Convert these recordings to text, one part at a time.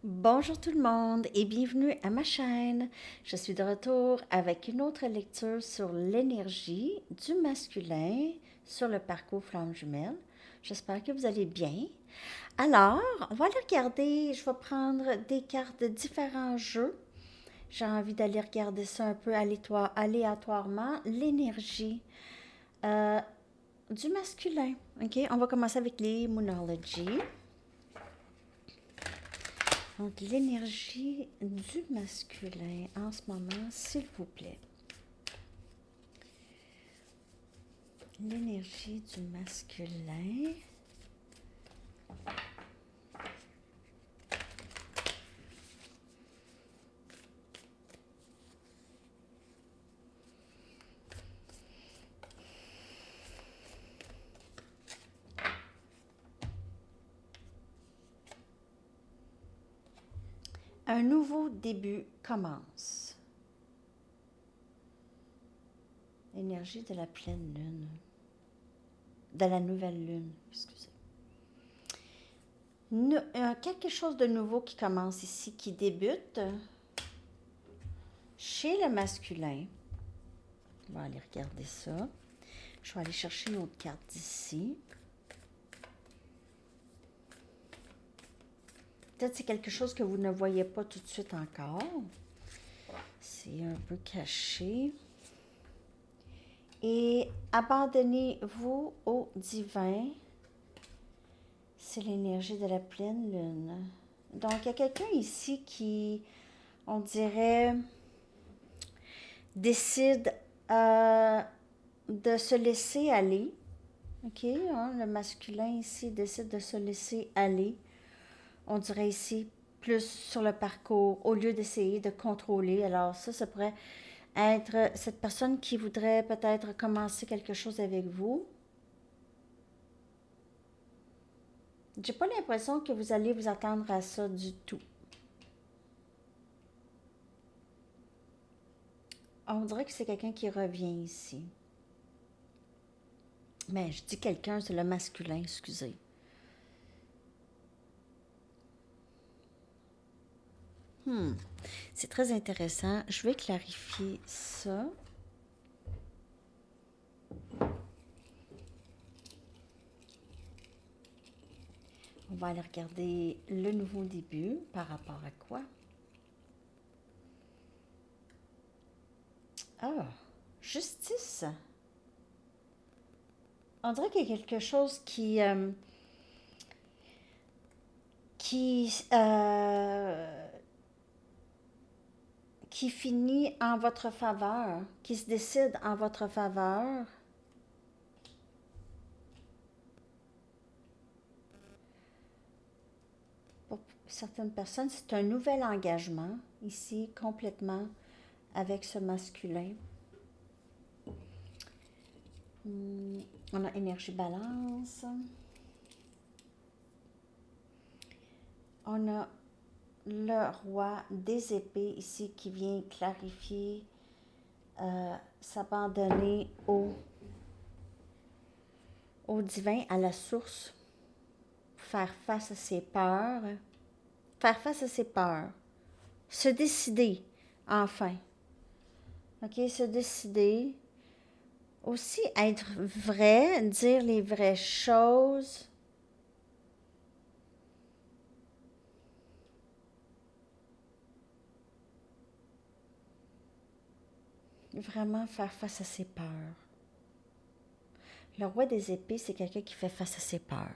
Bonjour tout le monde et bienvenue à ma chaîne. Je suis de retour avec une autre lecture sur l'énergie du masculin sur le parcours flamme jumelle. J'espère que vous allez bien. Alors, on va aller regarder, je vais prendre des cartes de différents jeux. J'ai envie d'aller regarder ça un peu aléatoirement, l'énergie euh, du masculin. OK, on va commencer avec les Moonology. Donc, l'énergie du masculin en ce moment, s'il vous plaît. L'énergie du masculin. Un nouveau début commence. Énergie de la pleine lune. De la nouvelle lune, excusez. Quelque chose de nouveau qui commence ici, qui débute chez le masculin. On va aller regarder ça. Je vais aller chercher une autre carte d'ici. Peut-être c'est quelque chose que vous ne voyez pas tout de suite encore. C'est un peu caché. Et abandonnez-vous au divin. C'est l'énergie de la pleine lune. Donc, il y a quelqu'un ici qui, on dirait, décide de se laisser aller. OK? Hein, le masculin ici décide de se laisser aller. On dirait ici plus sur le parcours au lieu d'essayer de contrôler. Alors ça pourrait être cette personne qui voudrait peut-être commencer quelque chose avec vous. J'ai pas l'impression que vous allez vous attendre à ça du tout. On dirait que c'est quelqu'un qui revient ici. Mais je dis quelqu'un, c'est le masculin, excusez. C'est très intéressant. Je vais clarifier ça. On va aller regarder le nouveau début par rapport à quoi? Ah, justice. On dirait qu'il y a quelque chose qui, qui finit en votre faveur, qui se décide en votre faveur. Pour certaines personnes, c'est un nouvel engagement, ici, complètement, avec ce masculin. On a énergie balance. On a le roi des épées ici qui vient clarifier, s'abandonner au divin, à la source, faire face à ses peurs, faire face à ses peurs, se décider, enfin. OK, se décider. Aussi être vrai, dire les vraies choses. Vraiment faire face à ses peurs. Le roi des épées, c'est quelqu'un qui fait face à ses peurs.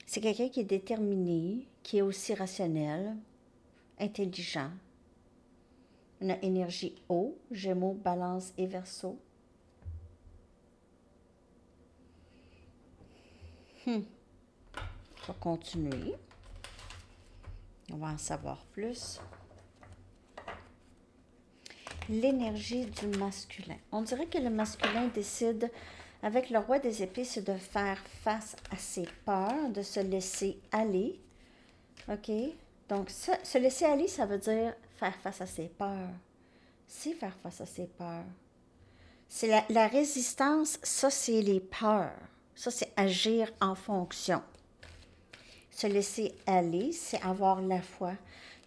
C'est quelqu'un qui est déterminé, qui est aussi rationnel, intelligent. On a énergie eau, Gémeaux, Balance et Verseau. On va continuer. On va en savoir plus. L'énergie du masculin. On dirait que le masculin décide, avec le roi des épées, c'est de faire face à ses peurs, de se laisser aller. OK? Donc, se laisser aller, ça veut dire faire face à ses peurs. C'est faire face à ses peurs. C'est la résistance, ça, c'est les peurs. Ça, c'est agir en fonction. se laisser aller, c'est avoir la foi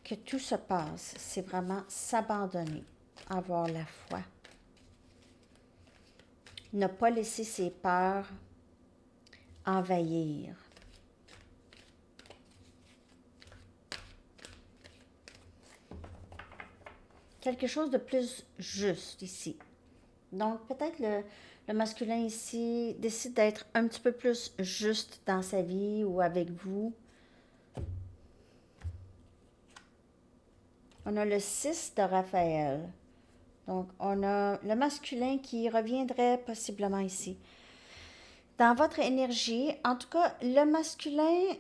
que tout se passe. C'est vraiment s'abandonner, avoir la foi. Ne pas laisser ses peurs envahir. Quelque chose de plus juste ici. Donc, peut-être le masculin ici décide d'être un petit peu plus juste dans sa vie ou avec vous. On a le 6 de Raphaël. Donc, on a le masculin qui reviendrait possiblement ici. Dans votre énergie, en tout cas, le masculin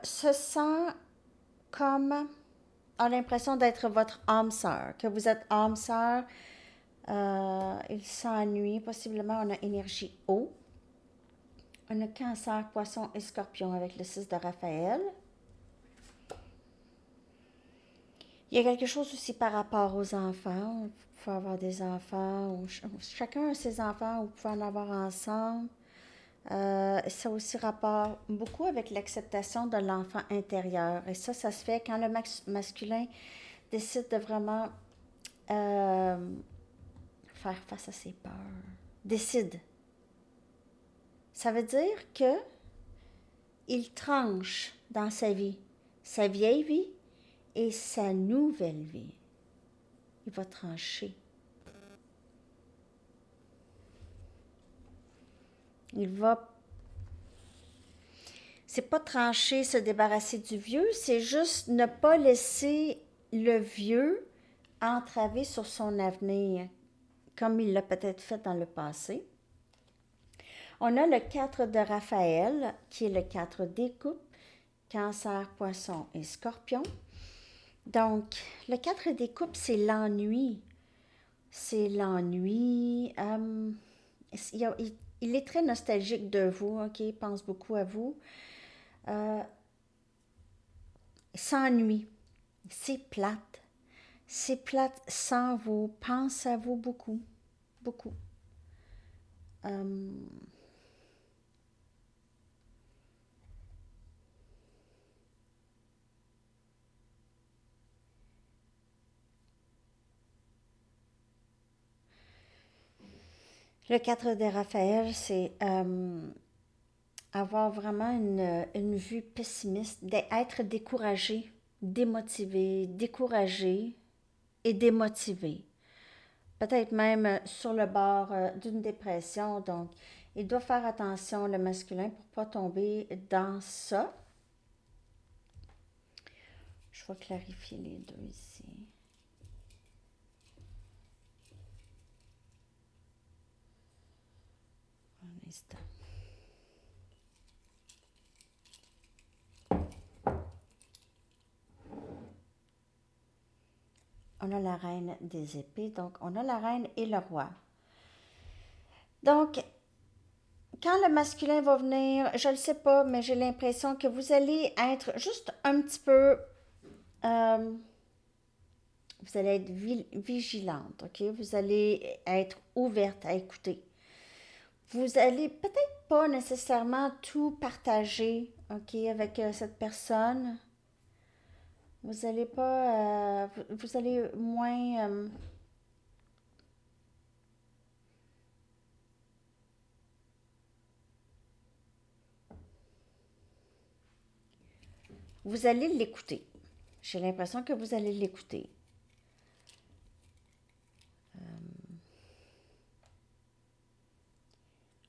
se sent comme, a l'impression d'être votre âme sœur, que vous êtes âme sœur. Il s'ennuie, possiblement on a énergie eau. On a cancer, poisson et scorpion avec le 6 de Raphaël. Il y a quelque chose aussi par rapport aux enfants. Il faut avoir des enfants. Chacun a ses enfants, ou vous pouvez en avoir ensemble. Ça a aussi rapport beaucoup avec l'acceptation de l'enfant intérieur. Et ça se fait quand le masculin décide de vraiment faire face à ses peurs. Décide. Ça veut dire que il tranche dans sa vieille vie et sa nouvelle vie. Il va trancher. Il va... C'est pas trancher, se débarrasser du vieux, c'est juste ne pas laisser le vieux entraver sur son avenir, comme il l'a peut-être fait dans le passé. On a le 4 de Raphaël, qui est le 4 des coupes, cancer, poisson et scorpion. Donc, le 4 des coupes, c'est l'ennui. C'est l'ennui. Il est très nostalgique de vous, ok? Il pense beaucoup à vous. S'ennuie. C'est plate. C'est plate sans vous. Pense à vous beaucoup. Beaucoup. Le 4 de Raphaël, c'est avoir vraiment une vue pessimiste, d'être découragé, démotivé, découragé et démotivé. Peut-être même sur le bord d'une dépression. Donc, il doit faire attention, le masculin, pour ne pas tomber dans ça. Je vais clarifier les deux ici. Un instant. On a la reine des épées, donc on a la reine et le roi. Donc, quand le masculin va venir, je ne le sais pas, mais j'ai l'impression que vous allez être juste un petit peu... vous allez être vigilante, ok? Vous allez être ouverte à écouter. Vous allez peut-être pas nécessairement tout partager, ok, avec cette personne. Vous allez pas... vous allez moins... vous allez l'écouter. J'ai l'impression que vous allez l'écouter.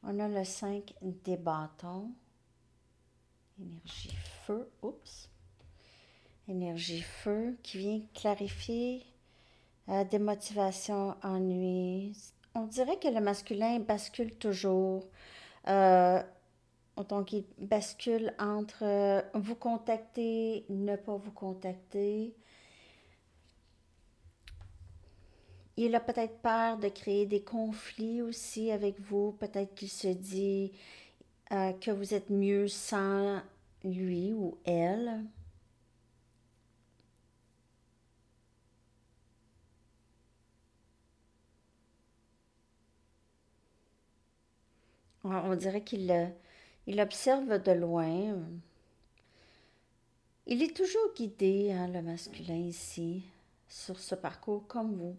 On a le 5 des bâtons. Énergie feu. Oups. Énergie feu qui vient clarifier des motivations, ennui. On dirait que le masculin bascule toujours. Donc, il bascule entre vous contacter, ne pas vous contacter. Il a peut-être peur de créer des conflits aussi avec vous. Peut-être qu'il se dit que vous êtes mieux sans lui ou elle. On dirait qu'il Il observe de loin. Il est toujours guidé, hein, le masculin ici, sur ce parcours comme vous.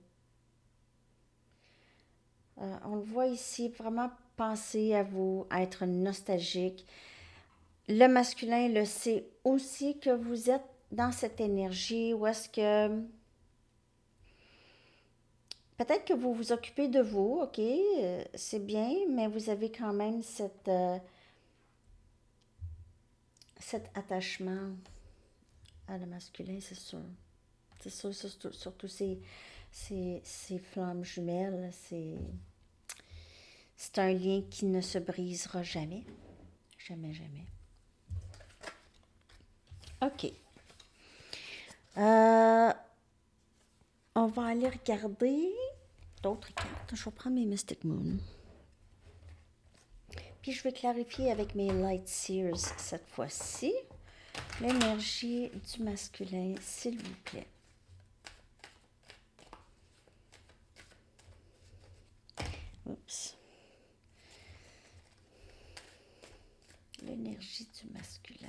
On le voit ici vraiment penser à vous, à être nostalgique. Le masculin le sait aussi que vous êtes dans cette énergie où est-ce que peut-être que vous vous occupez de vous, ok, c'est bien, mais vous avez quand même cet attachement à le masculin, c'est sûr. C'est sûr, surtout ces flammes jumelles, c'est un lien qui ne se brisera jamais. Jamais, jamais. OK. On va aller regarder d'autres cartes. Je vais prendre mes Mystic Moon. Puis je vais clarifier avec mes Light Seers cette fois-ci l'énergie du masculin, s'il vous plaît. Oups. L'énergie du masculin.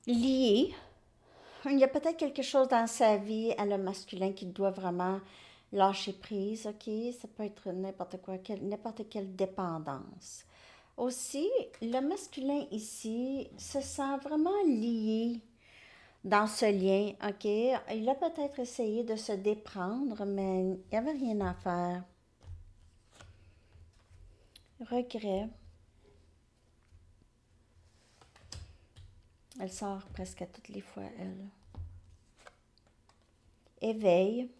Lié. Il y a peut-être quelque chose dans sa vie à le masculin qui doit vraiment lâcher prise, ok? Ça peut être n'importe quoi, n'importe quelle dépendance. Aussi, le masculin ici se sent vraiment lié dans ce lien, ok? Il a peut-être essayé de se déprendre, mais il n'y avait rien à faire. Regret. Elle sort presque à toutes les fois, elle. Éveil.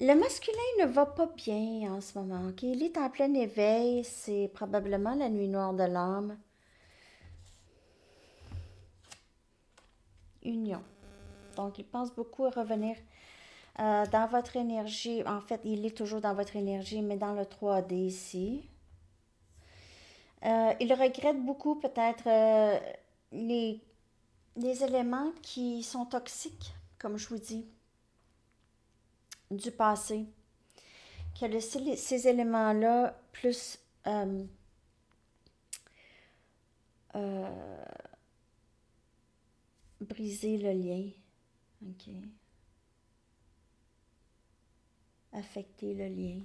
Le masculin ne va pas bien en ce moment, ok? Il est en plein éveil, c'est probablement la nuit noire de l'âme. Union. Donc, il pense beaucoup à revenir dans votre énergie. En fait, il est toujours dans votre énergie, mais dans le 3D ici. Il regrette beaucoup peut-être les, les éléments qui sont toxiques, comme je vous dis, du passé. Que ces éléments-là, plus euh, briser le lien, ok? Affecter le lien.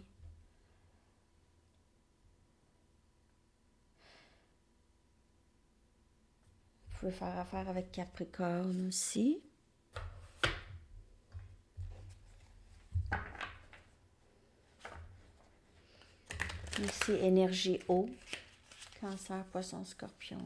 Vous pouvez faire affaire avec Capricorne aussi. Ici, énergie eau. Cancer, poisson, scorpion.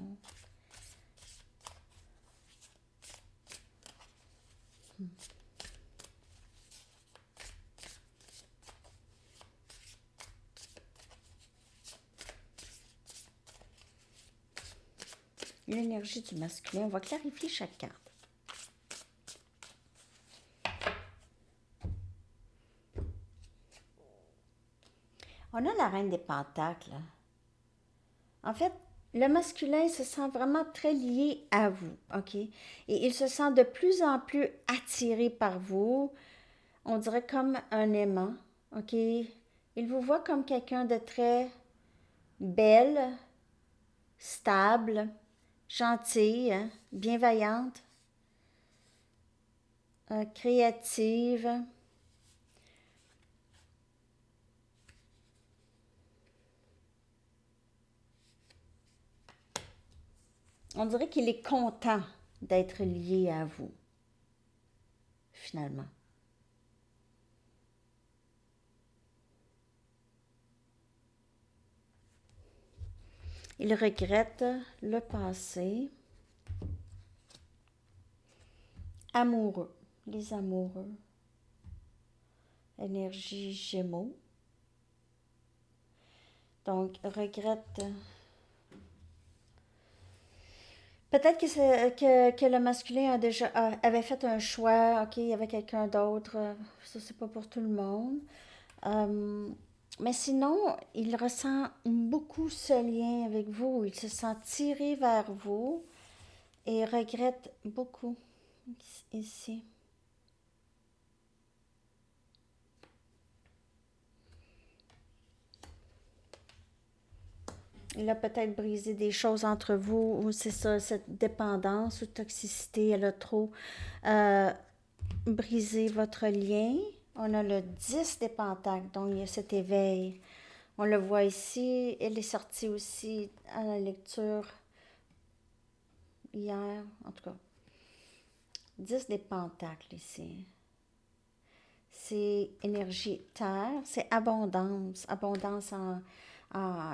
L'énergie du masculin. On va clarifier chaque carte. On a la reine des pentacles. En fait, le masculin se sent vraiment très lié à vous, ok? Et il se sent de plus en plus attiré par vous. On dirait comme un aimant, ok? Il vous voit comme quelqu'un de très belle, stable, gentille, hein, bienveillante, créative. On dirait qu'il est content d'être lié à vous, finalement. Il regrette le passé. Amoureux, les amoureux. Énergie Gémeaux. Donc, regrette. Peut-être que le masculin avait fait un choix, ok, il y avait quelqu'un d'autre. Ça, c'est pas pour tout le monde. Mais sinon, il ressent beaucoup ce lien avec vous. Il se sent tiré vers vous et regrette beaucoup ici. Il a peut-être brisé des choses entre vous, ou c'est ça, cette dépendance ou toxicité, elle a trop euh, brisé votre lien. On a le 10 des pentacles, donc il y a cet éveil. On le voit ici, elle est sortie aussi à la lecture hier, en tout cas. 10 des pentacles ici. C'est énergie terre, c'est abondance, abondance en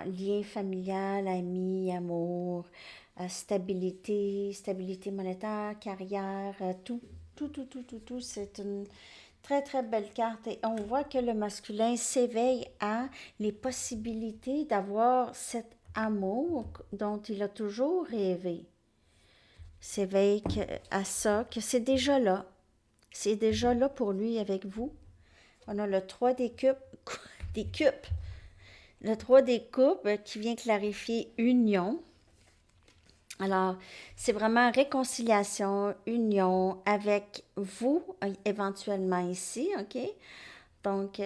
lien familial, amis, amour, stabilité, stabilité monétaire, carrière, tout, tout. C'est une très, très belle carte et on voit que le masculin s'éveille à les possibilités d'avoir cet amour dont il a toujours rêvé. S'éveille à ça, que c'est déjà là. C'est déjà là pour lui avec vous. On a le 3 des cupes, des cupes. Le 3 des coupes qui vient clarifier union. Alors, c'est vraiment réconciliation, union avec vous, éventuellement ici, OK? Donc,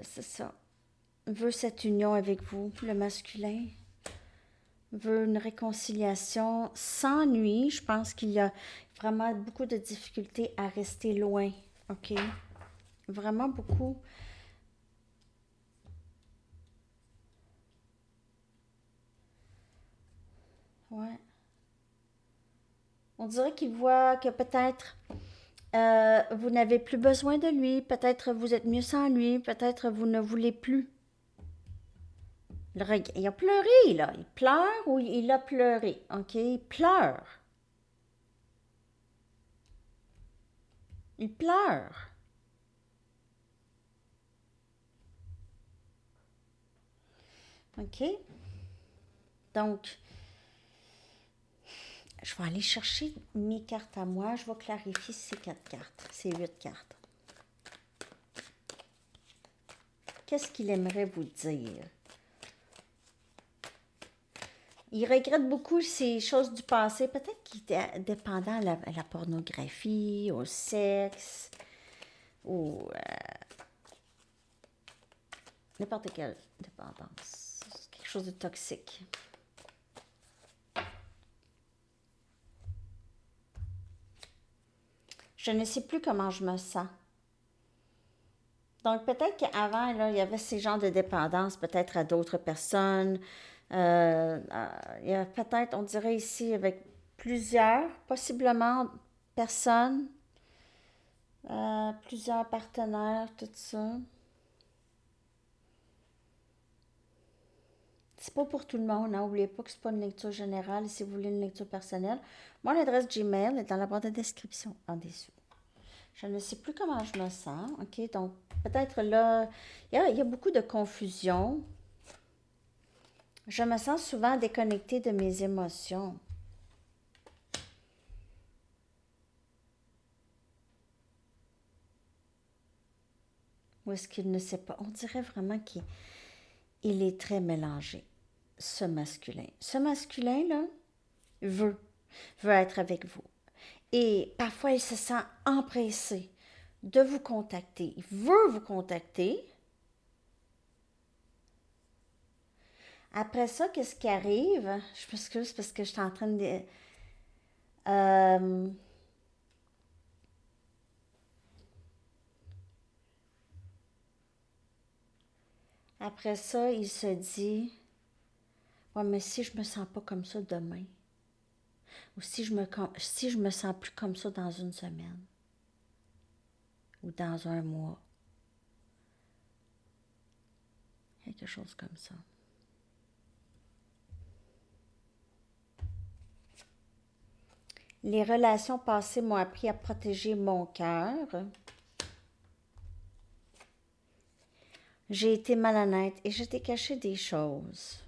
c'est ça. Veut cette union avec vous, le masculin. Veut une réconciliation, s'ennuie. Je pense qu'il y a vraiment beaucoup de difficultés à rester loin, OK? Vraiment beaucoup. Ouais. On dirait qu'il voit que peut-être vous n'avez plus besoin de lui, peut-être vous êtes mieux sans lui, peut-être vous ne voulez plus. Il a pleuré, là. Il pleure ou il a pleuré, OK? Il pleure. Il pleure. OK? Donc, je vais aller chercher mes cartes à moi. Je vais clarifier ces 4 cartes, ces 8 cartes. Qu'est-ce qu'il aimerait vous dire? Il regrette beaucoup ces choses du passé. Peut-être qu'il était dépendant à la pornographie, au sexe, ou n'importe quelle dépendance. Quelque chose de toxique. Je ne sais plus comment je me sens. Donc, peut-être qu'avant, là, il y avait ces genres de dépendance, peut-être à d'autres personnes. Il y a peut-être, on dirait ici, avec plusieurs, possiblement personnes, plusieurs partenaires, tout ça. C'est pas pour tout le monde, hein. N'oubliez pas que c'est pas une lecture générale. Si vous voulez une lecture personnelle, mon adresse Gmail est dans la barre de description en dessous. Je ne sais plus comment je me sens. OK, donc peut-être là, il y a beaucoup de confusion. Je me sens souvent déconnectée de mes émotions. Ou est-ce qu'il ne sait pas? On dirait vraiment qu'il est très mélangé, ce masculin. Ce masculin-là veut, veut être avec vous. Et parfois, il se sent empressé de vous contacter. Il veut vous contacter. Après ça, qu'est-ce qui arrive? Je m'excuse parce que je suis en train de... Euh, après ça, il se dit, ouais, mais si je me sens pas comme ça demain, ou si je me sens plus comme ça dans une semaine, ou dans un mois, quelque chose comme ça. Les relations passées m'ont appris à protéger mon cœur. J'ai été malhonnête et je t'ai caché des choses.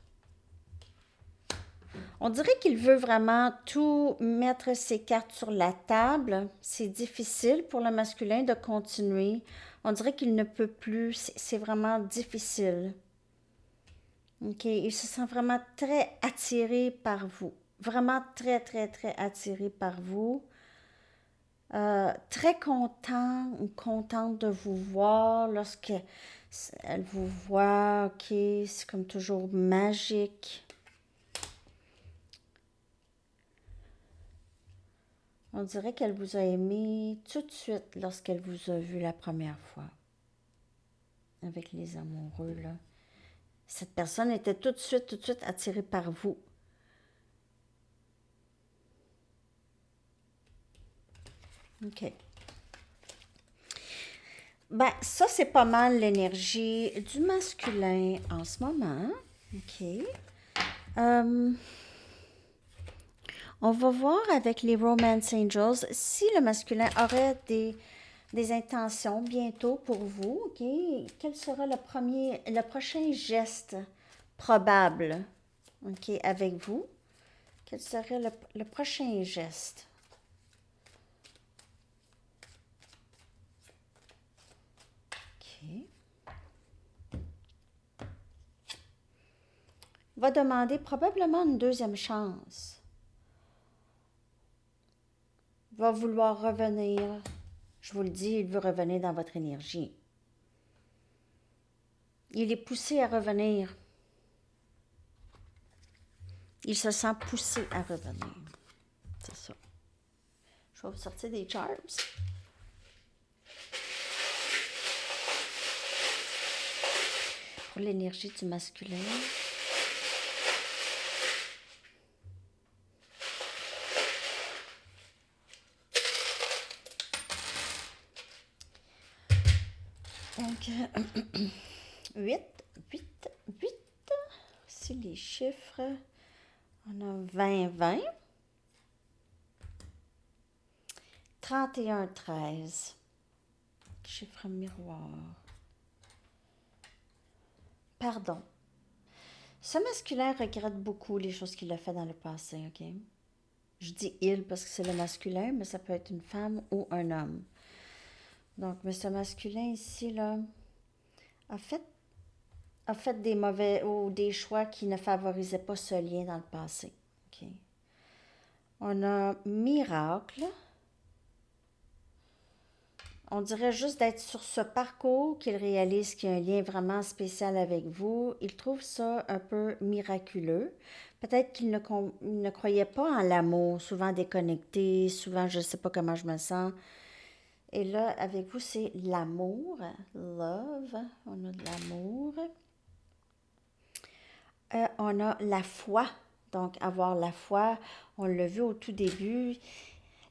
On dirait qu'il veut vraiment tout mettre ses cartes sur la table. C'est difficile pour le masculin de continuer. On dirait qu'il ne peut plus. C'est vraiment difficile. OK? Il se sent vraiment très attiré par vous. Vraiment très, très, très attiré par vous. Très content ou contente de vous voir lorsque elle vous voit. OK? C'est comme toujours magique. On dirait qu'elle vous a aimé tout de suite lorsqu'elle vous a vu la première fois. Avec les amoureux, là. Cette personne était tout de suite attirée par vous. OK. Ben, ça, c'est pas mal l'énergie du masculin en ce moment. OK. Euh, on va voir avec les Romance Angels si le masculin aurait des intentions bientôt pour vous. OK. Quel sera le prochain geste probable, OK, avec vous? Quel serait le prochain geste? OK. Va demander probablement une deuxième chance. Va vouloir revenir. Je vous le dis, il veut revenir dans votre énergie. Il est poussé à revenir. Il se sent poussé à revenir. C'est ça. Je vais vous sortir des charms. Pour l'énergie du masculin. Donc, 8, 8, 8. C'est les chiffres. On a 20, 20. 31, 13. Chiffre miroir. Pardon. Ce masculin regrette beaucoup les choses qu'il a fait dans le passé, OK? Je dis il parce que c'est le masculin, mais ça peut être une femme ou un homme. Donc, mais ce masculin ici, là, a fait, a fait des mauvais ou des choix qui ne favorisaient pas ce lien dans le passé. OK? On a miracle. On dirait juste d'être sur ce parcours qu'il réalise qu'il y a un lien vraiment spécial avec vous. Il trouve ça un peu miraculeux. Peut-être qu'il ne croyait pas en l'amour, souvent déconnecté, souvent je ne sais pas comment je me sens. Et là, avec vous, c'est l'amour, love, on a de l'amour. On a la foi, donc avoir la foi, on l'a vu au tout début.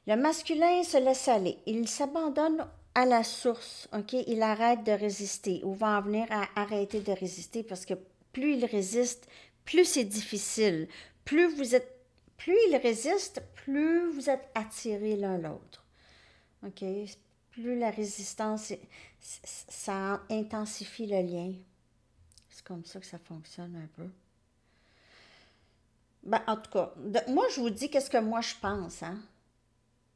Le masculin se laisse aller, il s'abandonne à la source, ok? Il arrête de résister ou va en venir à arrêter de résister parce que plus il résiste, plus c'est difficile. Plus il résiste, plus vous êtes attirés l'un l'autre, ok? Plus la résistance, ça intensifie le lien. C'est comme ça que ça fonctionne un peu. Ben, en tout cas, moi, je vous dis qu'est-ce que moi je pense, hein?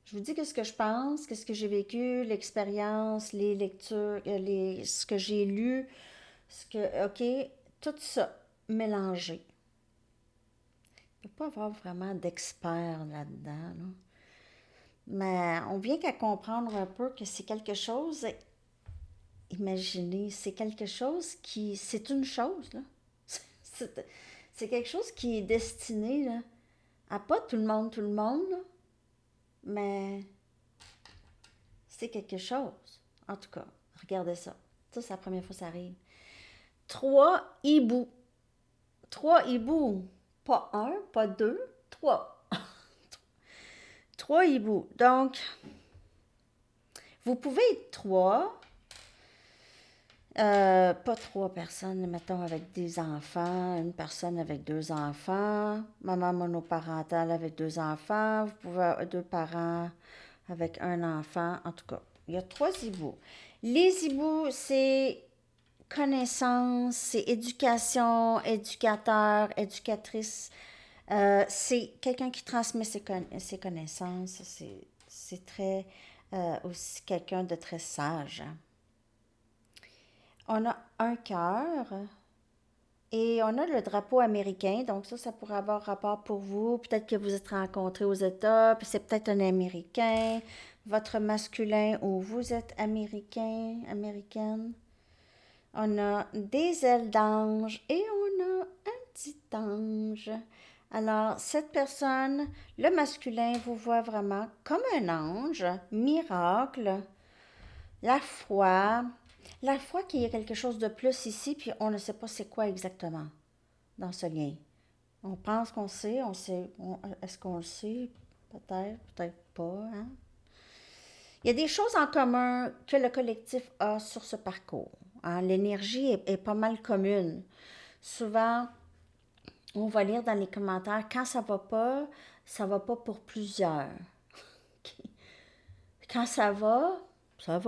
Je vous dis qu'est-ce que je pense, qu'est-ce que j'ai vécu, l'expérience, les lectures, ce que j'ai lu, OK, tout ça mélangé. Il ne peut pas avoir vraiment d'expert là-dedans, là. Mais on vient qu'à comprendre un peu que c'est quelque chose, imaginez, c'est quelque chose qui, c'est une chose, là. C'est c'est quelque chose qui est destiné, là, à pas tout le monde, là, mais c'est quelque chose. En tout cas, regardez ça. Ça, c'est la première fois que ça arrive. Trois hiboux. Trois hiboux. Pas un, pas deux, trois. Trois hiboux. Donc, vous pouvez être trois. Pas trois personnes, mettons, avec des enfants, une personne avec deux enfants, maman monoparentale avec deux enfants, vous pouvez avoir deux parents avec un enfant, en tout cas, il y a trois hiboux. Les hiboux, c'est connaissance, c'est éducation, éducateur, éducatrice. C'est quelqu'un qui transmet ses connaissances. C'est très aussi quelqu'un de très sage. On a un cœur Et on a le drapeau américain, donc ça pourrait avoir rapport pour vous. Peut-être que vous êtes rencontrés aux États, puis c'est peut-être un Américain, votre masculin, ou vous êtes américain, américaine. On a des ailes d'ange et on a un petit ange. Alors, cette personne, le masculin, vous voit vraiment comme un ange, miracle, la foi. La foi qu'il y a quelque chose de plus ici, puis on ne sait pas c'est quoi exactement dans ce lien. On pense qu'on sait, est-ce qu'on le sait? Peut-être, peut-être pas, hein? Il y a des choses en commun que le collectif a sur ce parcours, hein. L'énergie est pas mal commune. Souvent, on va lire dans les commentaires, quand ça va pas pour plusieurs. Quand ça va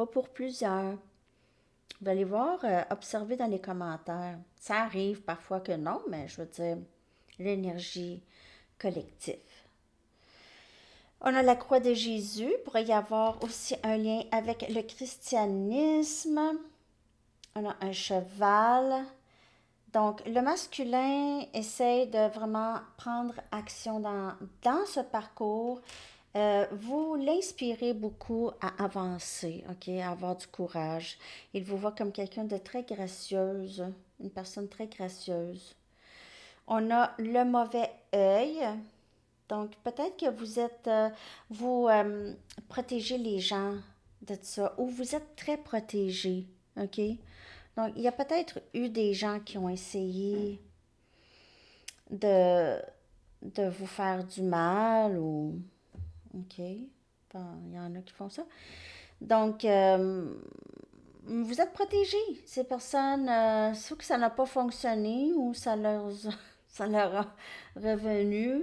pour plusieurs. Vous allez voir, observer dans les commentaires. Ça arrive parfois que non, mais je veux dire, l'énergie collective. On a la croix de Jésus, il pourrait y avoir aussi un lien avec le christianisme. On a un cheval. Donc, le masculin essaie de vraiment prendre action dans ce parcours. Vous l'inspirez beaucoup à avancer, ok, à avoir du courage. Il vous voit comme quelqu'un de très gracieuse, une personne très gracieuse. On a le mauvais œil. Donc, peut-être que vous protégez les gens de ça, ou vous êtes très protégé, ok? Donc, il y a peut-être eu des gens qui ont essayé de, de vous faire du mal, ou, ok? Bon, il y en a qui font ça. Donc, vous êtes protégé. Ces personnes, soit que ça n'a pas fonctionné ou ça leur a revenu,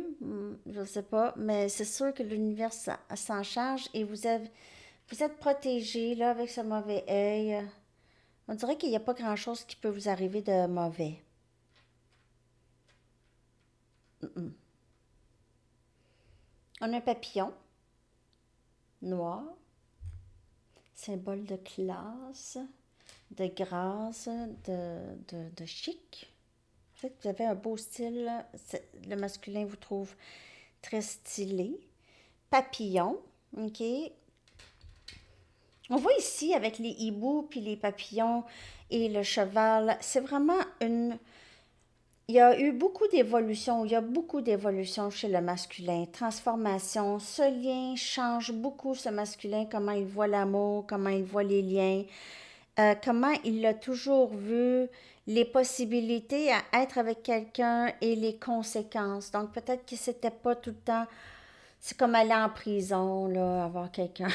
je ne sais pas, mais c'est sûr que l'univers s'en charge et vous êtes protégé là avec ce mauvais œil. On dirait qu'il n'y a pas grand-chose qui peut vous arriver de mauvais. Mm-mm. On a un papillon noir, symbole de classe, de grâce, de chic. Peut-être que vous avez un beau style. Le masculin vous trouve très stylé. Papillon, ok. On voit ici avec les hiboux puis les papillons et le cheval, c'est vraiment une. Il y a eu beaucoup d'évolution, il y a beaucoup d'évolution chez le masculin, transformation. Ce lien change beaucoup ce masculin, comment il voit l'amour, comment il voit les liens, comment il a toujours vu les possibilités à être avec quelqu'un et les conséquences. Donc peut-être que c'était pas tout le temps, c'est comme aller en prison, là, avoir quelqu'un.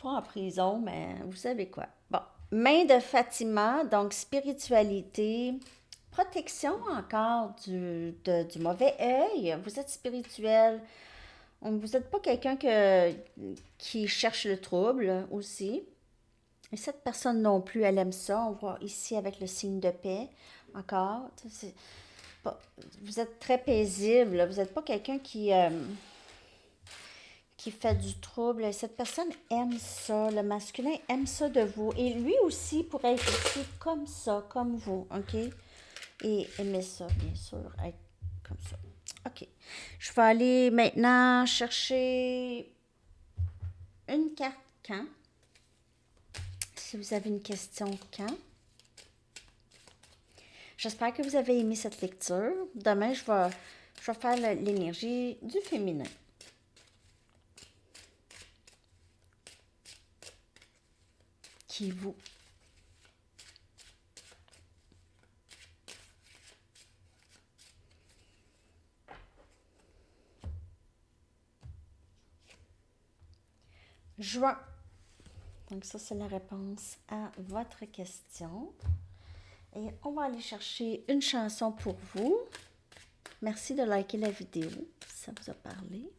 Pas en prison, mais vous savez quoi. Bon, main de Fatima, donc spiritualité, protection encore du mauvais œil. Vous êtes spirituel. Vous n'êtes pas quelqu'un qui cherche le trouble aussi. Et cette personne non plus, elle aime ça. On voit ici avec le signe de paix encore. Vous êtes très paisible. Vous n'êtes pas quelqu'un qui fait du trouble. Cette personne aime ça. Le masculin aime ça de vous. Et lui aussi pourrait être aussi comme ça, comme vous. OK? Et aimer ça, bien sûr, être comme ça. OK. Je vais aller maintenant chercher une carte quand. Si vous avez une question quand. J'espère que vous avez aimé cette lecture. Demain, je vais faire l'énergie du féminin. Qui vous. Juin. Donc ça, c'est la réponse à votre question. Et on va aller chercher une chanson pour vous. Merci de liker la vidéo, si ça vous a parlé.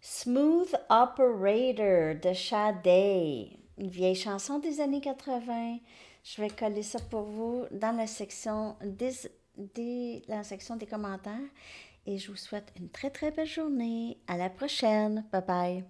Smooth Operator de Sade, une vieille chanson des années 80. Je vais coller ça pour vous dans la section des commentaires et je vous souhaite une très très belle journée. À la prochaine. Bye bye.